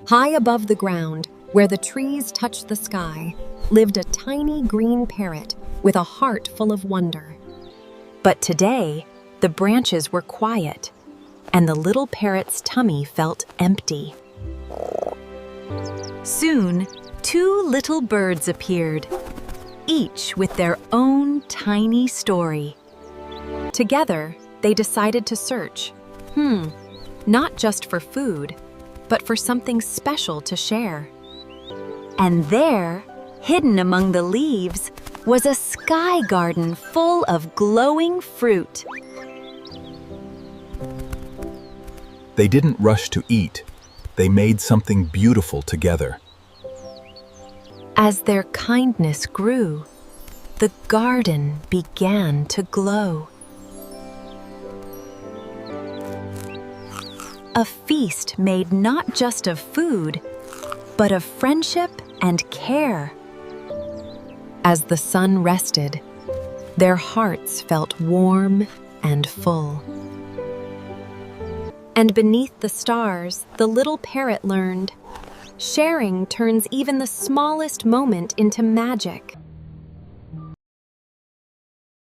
High above the ground, where the trees touched the sky, lived a tiny green parrot with a heart full of wonder. But today, the branches were quiet, and the little parrot's tummy felt empty. Soon, two little birds appeared, each with their own tiny story. Together, they decided to search, not just for food, but for something special to share. And there, hidden among the leaves, was a sky garden full of glowing fruit. They didn't rush to eat. They made something beautiful together. As their kindness grew, the garden began to glow. A feast made not just of food, but of friendship and care. As the sun rested, their hearts felt warm and full. And beneath the stars, the little parrot learned, sharing turns even the smallest moment into magic.